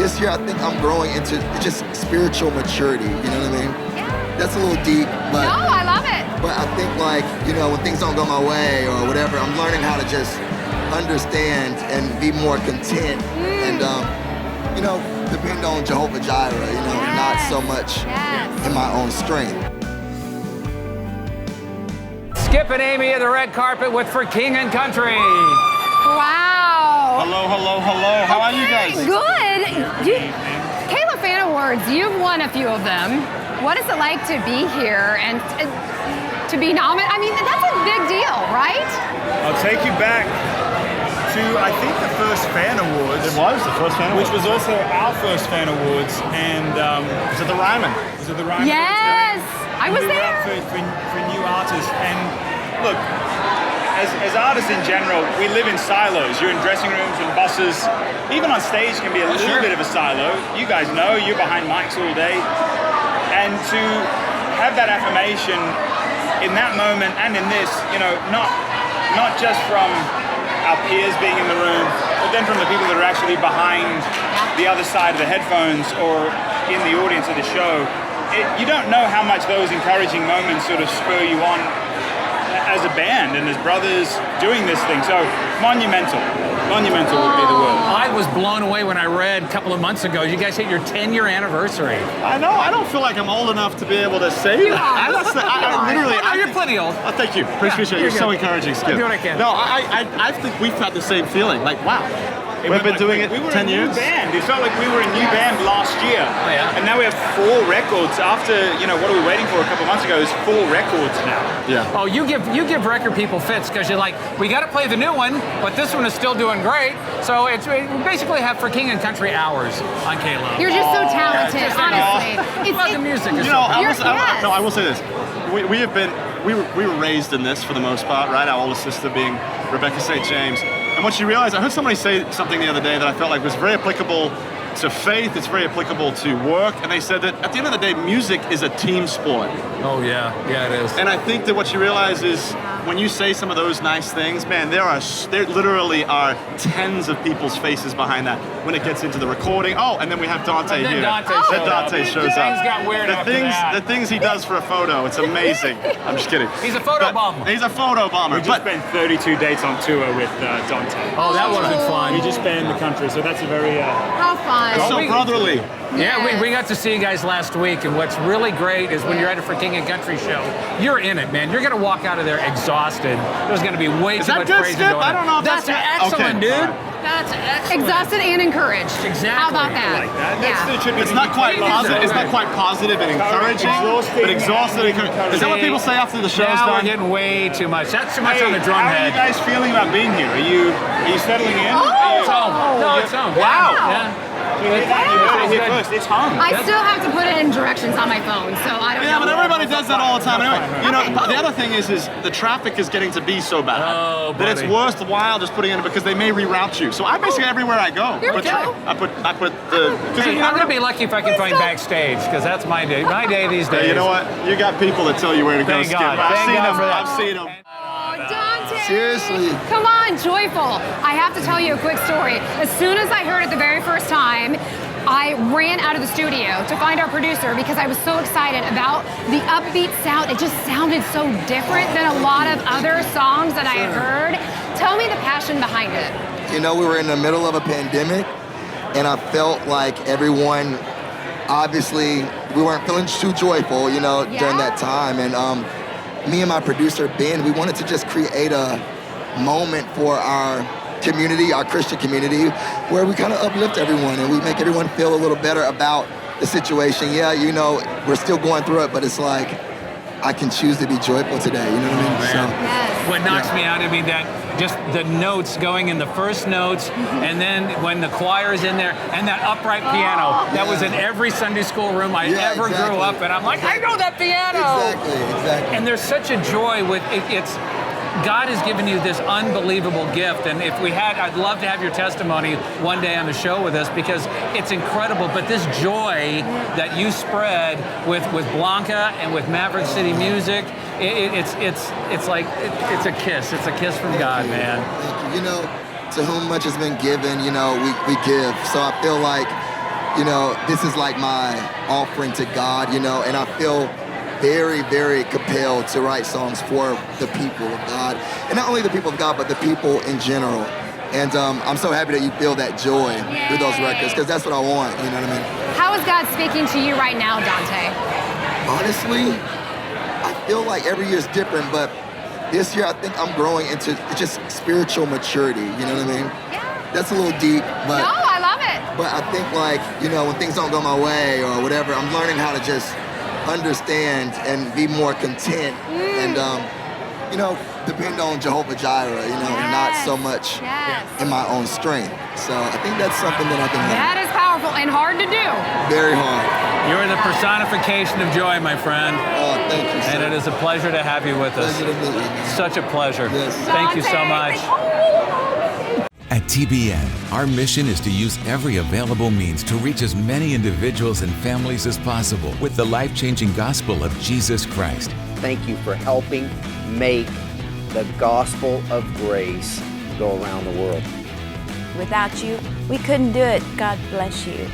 this year I think I'm growing into just spiritual maturity, you know what I mean? Yeah. That's a little deep, but... No, I love it. But I think like, you know, when things don't go my way or whatever, I'm learning how to just understand and be more content and, you know, depend on Jehovah Jireh, you know, not so much in my own strength. Skip and Amy at the red carpet with For King and Country. Wow. Hello, hello, hello. How are you guys? Good. Caleb Fan Awards, you've won a few of them. What is it like to be here and to be nominated? I mean, that's a big deal, right? I'll take you back to, I think, the first Fan Awards. It was the first Fan Awards. Which was also our first Fan Awards. And was it the Ryman? Was it the Ryman? Yes. I was we were there. up for new artists. And look, as artists in general, we live in silos. You're in dressing rooms and buses. Even on stage can be a little bit of a silo. You guys know, you're behind mics all day. And to have that affirmation in that moment and in this, you know, not just from our peers being in the room, but then from the people that are actually behind the other side of the headphones or in the audience of the show, you don't know how much those encouraging moments sort of spur you on as a band and as brothers doing this thing. So monumental would be the word. I was blown away when I read a couple of months ago, you guys hit your 10-year anniversary. I know. I don't feel like I'm old enough to be able to say that. I literally. You're plenty old. Oh, thank you. Appreciate it. You're so encouraging, Skip. I'll do what I can. No, I think we've had the same feeling. Like, wow. We've been doing it 10 years. We were a new band. It felt like we were a new band last year. Oh, yeah. And now we have 4 records. After, you know, what are we waiting for a couple months ago? It's 4 records now. Yeah. Oh, you give record people fits because you're like, we got to play the new one, but this one is still doing great. So we basically have For King and Country hours on Caleb. You're just so talented, honestly. I love the music. You know, I will say this. We were raised in this for the most part, right? Our older sister being Rebecca St. James. And what you realize, I heard somebody say something the other day that I felt like was very applicable to faith, it's very applicable to work, and they said that at the end of the day, music is a team sport. Oh yeah, it is. And I think that what you realize is when you say some of those nice things, man, there literally are tens of people's faces behind that when it gets into the recording. Oh, and then we have Dante here. Dante shows up. Things got weird after that. The things he does for a photo, it's amazing. I'm just kidding. He's a photo bomber. He's a photo bomber. We just spent 32 dates on tour with Dante. Oh, that wasn't fun. We just spanned the country, so that's a very... How fun. It's so brotherly. Yeah, we got to see you guys last week, and what's really great is when you're at a For King and Country show, you're in it, man. You're going to walk out of there exhausted. There's going to be way too much praise going on. I don't know if that's excellent, dude. That's excellent. Exhausted and encouraged. Exactly. How about that? Like that. It's not quite positive. It's not quite positive and encouraging, but exhausted. Is that what people say after the show's now done? we're getting way too much. That's too much on the drum How head. are you guys feeling about being here? Are you settling in? It's home. No, it's home. Wow. Yeah. You heard it here first. It's home. I still have to put it in directions on my phone, so I don't know. Yeah, but everybody does that all the time. Anyway, you know, the other thing is the traffic is getting to be so bad that it's worthwhile just putting in it because they may reroute you. So I basically everywhere I go, Here we go. I put the. Hey, I'm gonna be lucky if I can find backstage because that's my day. My day these days. You know what? You got people that tell you where to go. Thank God. I've Thank God for that. I've seen them. Oh, Dante! Seriously. Come on, Joyful. I have to tell you a quick story. As soon as I heard it the very first time, I ran out of the studio to find our producer because I was so excited about the upbeat sound. It just sounded so different than a lot of other songs that I had heard. Tell me the passion behind it. You know, we were in the middle of a pandemic, and I felt like everyone, obviously, we weren't feeling too joyful, you know, during that time. And me and my producer, Ben, we wanted to just create a moment for our community, our Christian community, where we kind of uplift everyone and we make everyone feel a little better about the situation. Yeah, you know, we're still going through it, but it's like, I can choose to be joyful today, you know what I mean? Yes. What knocks me out, I mean, that just the notes going in the first notes, and then when the choir is in there, and that upright piano that was in every Sunday school room I ever grew up in. I'm like, I know that piano! Exactly. And there's such a joy with it. God has given you this unbelievable gift, and if we had, I'd love to have your testimony one day on the show with us because it's incredible. But this joy that you spread with Blanca and with Maverick City Music, it's like it's a kiss. It's a kiss from God, man. Thank you. You know, to whom much has been given, you know, we give. So I feel like you know, this is like my offering to God, you know, and I feel very, very compelled to write songs for the people of God. And not only the people of God, but the people in general. And I'm so happy that you feel that joy through those records, because that's what I want, you know what I mean? How is God speaking to you right now, Dante? Honestly, I feel like every year is different, but this year I think I'm growing into just spiritual maturity, you know what I mean? Yeah. That's a little deep, but No, I love it. But I think, like, you know, when things don't go my way or whatever, I'm learning how to just understand and be more content and, you know, depend on Jehovah Jireh, you know, and not so much in my own strength. So I think that's something that I've been learning. That is powerful and hard to do. Very hard. You're the personification of joy, my friend. Oh, thank you, sir. And it is a pleasure to have you with us. Pleasure to meet you, man. Such a pleasure. Yes. Thank you so Dante, much. At TBN, our mission is to use every available means to reach as many individuals and families as possible with the life-changing gospel of Jesus Christ. Thank you for helping make the gospel of grace go around the world. Without you, we couldn't do it. God bless you.